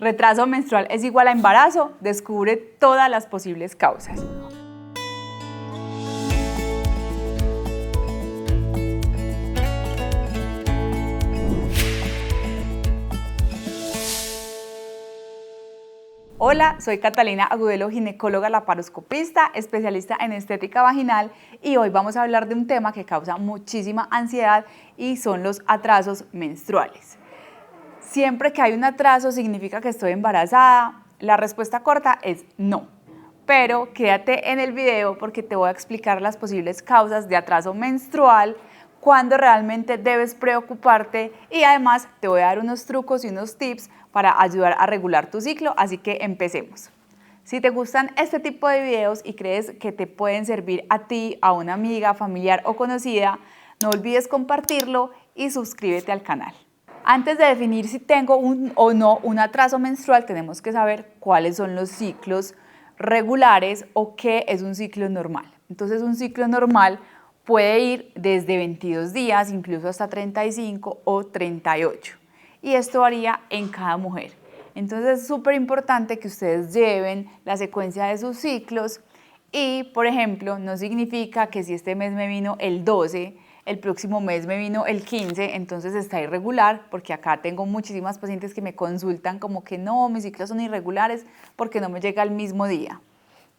¿Retraso menstrual es igual a embarazo? Descubre todas las posibles causas. Hola, soy Catalina Agudelo, ginecóloga laparoscopista, especialista en estética vaginal, y hoy vamos a hablar de un tema que causa muchísima ansiedad y son los atrasos menstruales. Siempre que hay un atraso, ¿significa que estoy embarazada? La respuesta corta es no. Pero quédate en el video porque te voy a explicar las posibles causas de atraso menstrual, cuándo realmente debes preocuparte y además te voy a dar unos trucos y unos tips para ayudar a regular tu ciclo, así que empecemos. Si te gustan este tipo de videos y crees que te pueden servir a ti, a una amiga, familiar o conocida, no olvides compartirlo y suscríbete al canal. Antes de definir si tengo o no un atraso menstrual, tenemos que saber cuáles son los ciclos regulares o qué es un ciclo normal. Entonces, un ciclo normal puede ir desde 22 días, incluso hasta 35 o 38. Y esto varía en cada mujer. Entonces, es súper importante que ustedes lleven la secuencia de sus ciclos y, por ejemplo, no significa que si este mes me vino el 12, el próximo mes me vino el 15, entonces está irregular, porque acá tengo muchísimas pacientes que me consultan como que no, mis ciclos son irregulares porque no me llega al mismo día.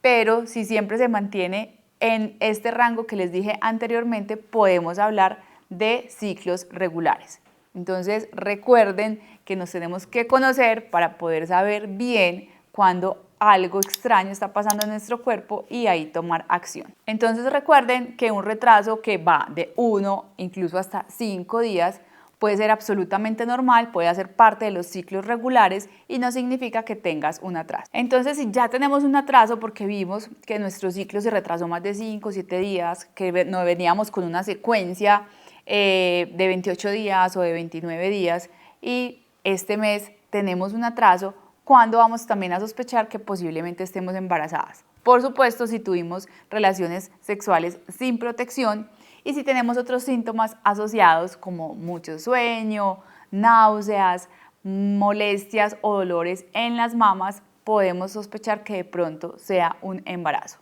Pero si siempre se mantiene en este rango que les dije anteriormente, podemos hablar de ciclos regulares. Entonces recuerden que nos tenemos que conocer para poder saber bien cuándo algo extraño está pasando en nuestro cuerpo y ahí tomar acción. Entonces recuerden que un retraso que va de 1, incluso hasta 5 días, puede ser absolutamente normal, puede hacer parte de los ciclos regulares y no significa que tengas un atraso. Entonces, si ya tenemos un atraso porque vimos que nuestro ciclo se retrasó más de 5 o 7 días, que no veníamos con una secuencia de 28 días o de 29 días y este mes tenemos un atraso, ¿cuándo vamos también a sospechar que posiblemente estemos embarazadas? Por supuesto, si tuvimos relaciones sexuales sin protección y si tenemos otros síntomas asociados como mucho sueño, náuseas, molestias o dolores en las mamas, podemos sospechar que de pronto sea un embarazo.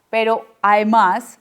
Pero además,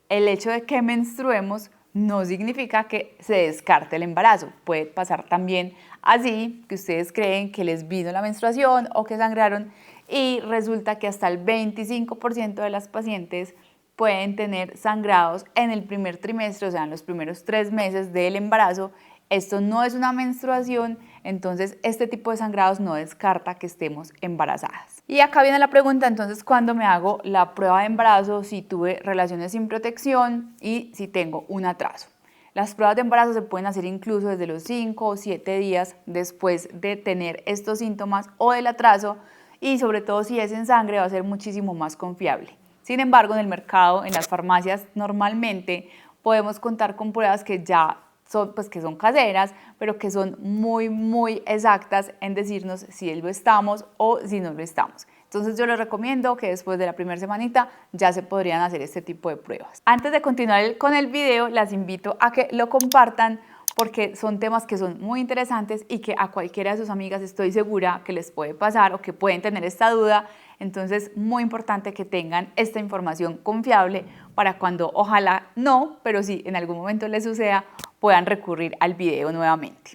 el hecho de que menstruemos no significa que se descarte el embarazo. Puede pasar también así, que ustedes creen que les vino la menstruación o que sangraron y resulta que hasta el 25% de las pacientes pueden tener sangrados en el primer trimestre, o sea, en los primeros 3 meses del embarazo. Esto no es una menstruación, entonces este tipo de sangrados no descarta que estemos embarazadas. Y acá viene la pregunta, entonces, ¿cuándo me hago la prueba de embarazo si tuve relaciones sin protección y si tengo un atraso? Las pruebas de embarazo se pueden hacer incluso desde los 5 o 7 días después de tener estos síntomas o del atraso y sobre todo si es en sangre va a ser muchísimo más confiable. Sin embargo, en el mercado, en las farmacias, normalmente podemos contar con pruebas que ya son, que son caseras, pero que son muy exactas en decirnos si lo estamos o si no lo estamos. Entonces yo les recomiendo que después de la primera semanita ya se podrían hacer este tipo de pruebas. Antes de continuar con el video, las invito a que lo compartan porque son temas que son muy interesantes y que a cualquiera de sus amigas estoy segura que les puede pasar o que pueden tener esta duda. Entonces, muy importante que tengan esta información confiable para cuando ojalá no, pero si en algún momento les suceda, puedan recurrir al video nuevamente.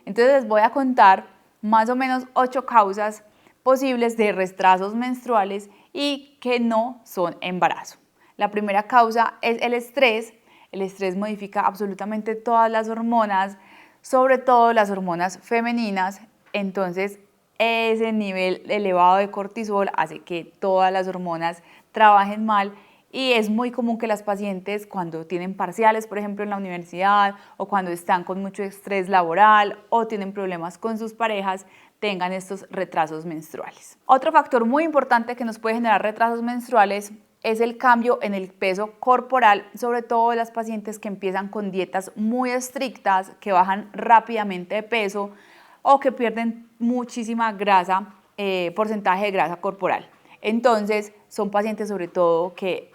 Entonces les voy a contar más o menos 8 causas posibles de retrasos menstruales y que no son embarazo. La primera causa es el estrés. El estrés modifica absolutamente todas las hormonas, sobre todo las hormonas femeninas. Entonces, ese nivel elevado de cortisol hace que todas las hormonas trabajen mal y es muy común que las pacientes cuando tienen parciales, por ejemplo, en la universidad o cuando están con mucho estrés laboral o tienen problemas con sus parejas, tengan estos retrasos menstruales. Otro factor muy importante que nos puede generar retrasos menstruales es el cambio en el peso corporal, sobre todo de las pacientes que empiezan con dietas muy estrictas, que bajan rápidamente de peso o que pierden muchísima grasa, porcentaje de grasa corporal. Entonces, son pacientes sobre todo que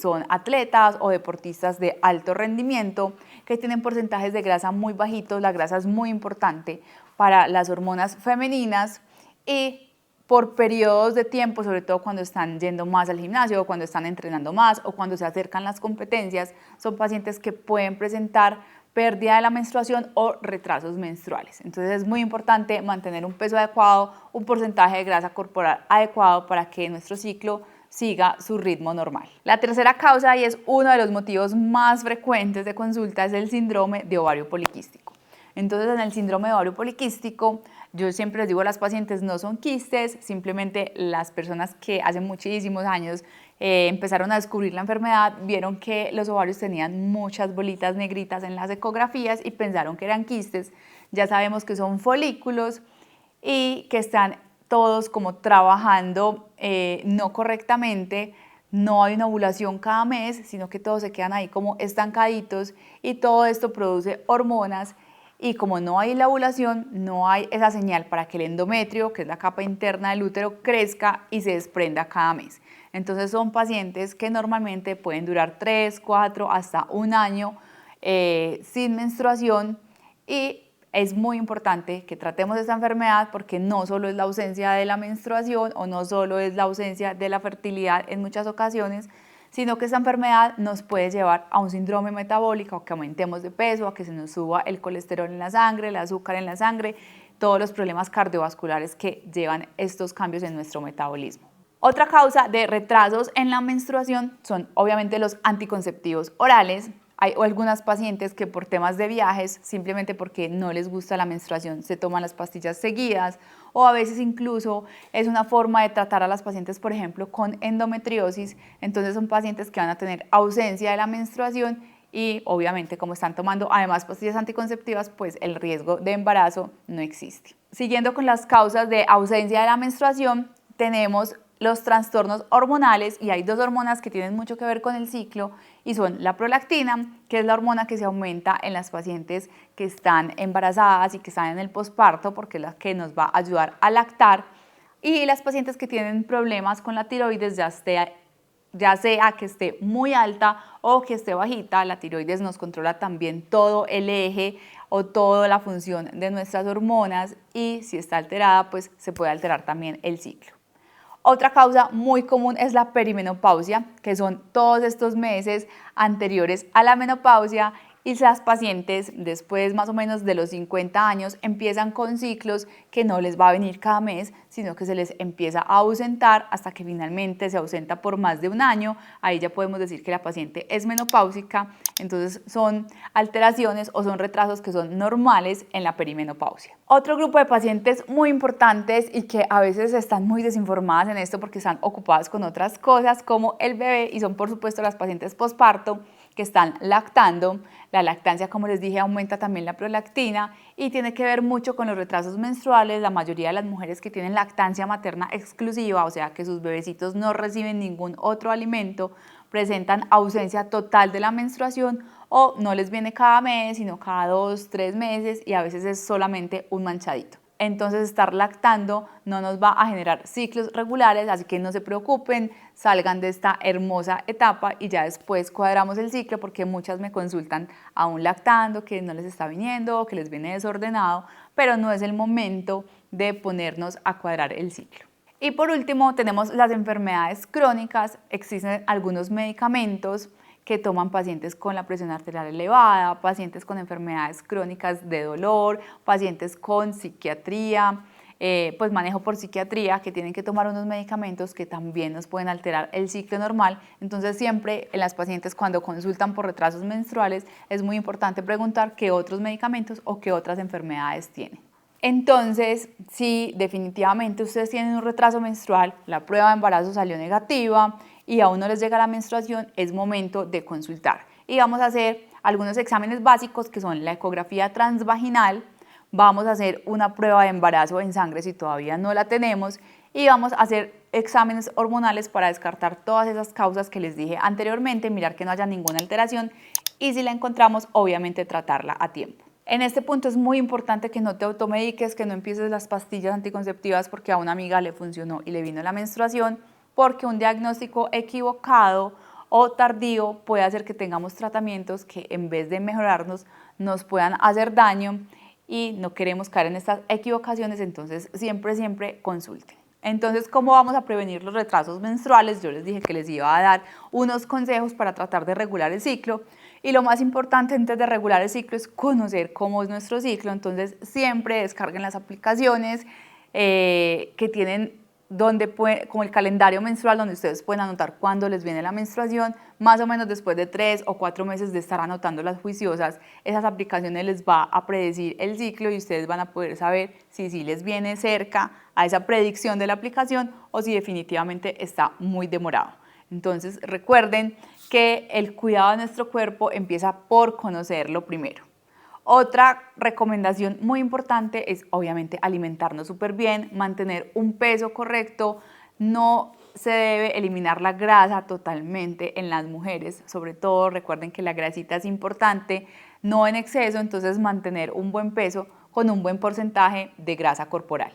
son atletas o deportistas de alto rendimiento, que tienen porcentajes de grasa muy bajitos. La grasa es muy importante para las hormonas femeninas y por periodos de tiempo, sobre todo cuando están yendo más al gimnasio o cuando están entrenando más o cuando se acercan las competencias, son pacientes que pueden presentar pérdida de la menstruación o retrasos menstruales. Entonces es muy importante mantener un peso adecuado, un porcentaje de grasa corporal adecuado para que nuestro ciclo siga su ritmo normal. La tercera causa, y es uno de los motivos más frecuentes de consulta, es el síndrome de ovario poliquístico. Entonces, en el síndrome de ovario poliquístico, yo siempre les digo a las pacientes, no son quistes, simplemente las personas que hace muchísimos años empezaron a descubrir la enfermedad, vieron que los ovarios tenían muchas bolitas negritas en las ecografías y pensaron que eran quistes. Ya sabemos que son folículos y que están todos como trabajando no correctamente. No hay una ovulación cada mes, sino que todos se quedan ahí como estancaditos y todo esto produce hormonas. Y como no hay la ovulación, no hay esa señal para que el endometrio, que es la capa interna del útero, crezca y se desprenda cada mes. Entonces son pacientes que normalmente pueden durar 3, 4, hasta un año sin menstruación, y es muy importante que tratemos esta enfermedad porque no solo es la ausencia de la menstruación o no solo es la ausencia de la fertilidad en muchas ocasiones, sino que esta enfermedad nos puede llevar a un síndrome metabólico, a que aumentemos de peso, a que se nos suba el colesterol en la sangre, el azúcar en la sangre, todos los problemas cardiovasculares que llevan estos cambios en nuestro metabolismo. Otra causa de retrasos en la menstruación son obviamente los anticonceptivos orales. Hay algunas pacientes que por temas de viajes, simplemente porque no les gusta la menstruación, se toman las pastillas seguidas, o a veces incluso es una forma de tratar a las pacientes, por ejemplo, con endometriosis. Entonces son pacientes que van a tener ausencia de la menstruación y obviamente como están tomando además pastillas anticonceptivas, pues el riesgo de embarazo no existe. Siguiendo con las causas de ausencia de la menstruación, tenemos los trastornos hormonales, y hay dos hormonas que tienen mucho que ver con el ciclo y son la prolactina, que es la hormona que se aumenta en las pacientes que están embarazadas y que están en el posparto, porque es la que nos va a ayudar a lactar, y las pacientes que tienen problemas con la tiroides, ya sea que esté muy alta o que esté bajita. La tiroides nos controla también todo el eje o toda la función de nuestras hormonas, y si está alterada, pues se puede alterar también el ciclo. Otra causa muy común es la perimenopausia, que son todos estos meses anteriores a la menopausia, y las pacientes después más o menos de los 50 años empiezan con ciclos que no les va a venir cada mes, sino que se les empieza a ausentar hasta que finalmente se ausenta por más de un año. Ahí ya podemos decir que la paciente es menopáusica. Entonces son alteraciones o son retrasos que son normales en la perimenopausia. Otro grupo de pacientes muy importantes y que a veces están muy desinformadas en esto porque están ocupadas con otras cosas como el bebé, y son por supuesto las pacientes posparto que están lactando. La lactancia, como les dije, aumenta también la prolactina y tiene que ver mucho con los retrasos menstruales. La mayoría de las mujeres que tienen lactancia materna exclusiva, o sea que sus bebecitos no reciben ningún otro alimento, presentan ausencia total de la menstruación, o no les viene cada mes, sino cada 2, 3 meses, y a veces es solamente un manchadito. Entonces estar lactando no nos va a generar ciclos regulares, así que no se preocupen, salgan de esta hermosa etapa y ya después cuadramos el ciclo, porque muchas me consultan aún lactando, que no les está viniendo, que les viene desordenado, pero no es el momento de ponernos a cuadrar el ciclo. Y por último tenemos las enfermedades crónicas. Existen algunos medicamentos que toman pacientes con la presión arterial elevada, pacientes con enfermedades crónicas de dolor, pacientes con psiquiatría, pues manejo por psiquiatría, que tienen que tomar unos medicamentos que también nos pueden alterar el ciclo normal. Entonces siempre en las pacientes cuando consultan por retrasos menstruales es muy importante preguntar qué otros medicamentos o qué otras enfermedades tienen. Entonces, si definitivamente ustedes tienen un retraso menstrual, la prueba de embarazo salió negativa y aún no les llega la menstruación, es momento de consultar. Y vamos a hacer algunos exámenes básicos que son la ecografía transvaginal, vamos a hacer una prueba de embarazo en sangre si todavía no la tenemos, y vamos a hacer exámenes hormonales para descartar todas esas causas que les dije anteriormente, mirar que no haya ninguna alteración, y si la encontramos, obviamente tratarla a tiempo. En este punto es muy importante que no te automediques, que no empieces las pastillas anticonceptivas porque a una amiga le funcionó y le vino la menstruación, porque un diagnóstico equivocado o tardío puede hacer que tengamos tratamientos que en vez de mejorarnos nos puedan hacer daño, y no queremos caer en estas equivocaciones, entonces siempre consulten. Entonces, ¿cómo vamos a prevenir los retrasos menstruales? Yo les dije que les iba a dar unos consejos para tratar de regular el ciclo, y lo más importante antes de regular el ciclo es conocer cómo es nuestro ciclo. Entonces, siempre descarguen las aplicaciones que tienen como el calendario menstrual, donde ustedes pueden anotar cuándo les viene la menstruación. Más o menos después de 3 o 4 meses de estar anotando las juiciosas, esas aplicaciones les va a predecir el ciclo y ustedes van a poder saber si les viene cerca a esa predicción de la aplicación o si definitivamente está muy demorado. Entonces recuerden que el cuidado de nuestro cuerpo empieza por conocerlo primero. Otra recomendación muy importante es obviamente alimentarnos súper bien, mantener un peso correcto. No se debe eliminar la grasa totalmente en las mujeres, sobre todo recuerden que la grasita es importante, no en exceso, entonces mantener un buen peso con un buen porcentaje de grasa corporal.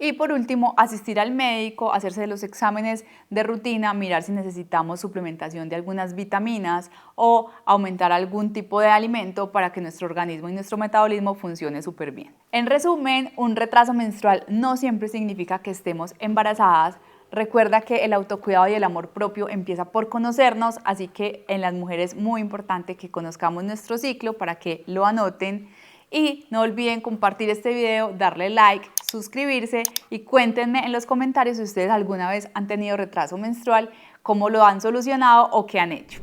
Y por último, asistir al médico, hacerse los exámenes de rutina, mirar si necesitamos suplementación de algunas vitaminas o aumentar algún tipo de alimento para que nuestro organismo y nuestro metabolismo funcione súper bien. En resumen, un retraso menstrual no siempre significa que estemos embarazadas. Recuerda que el autocuidado y el amor propio empieza por conocernos, así que en las mujeres es muy importante que conozcamos nuestro ciclo para que lo anoten. Y no olviden compartir este video, darle like, suscribirse y cuéntenme en los comentarios si ustedes alguna vez han tenido retraso menstrual, cómo lo han solucionado o qué han hecho.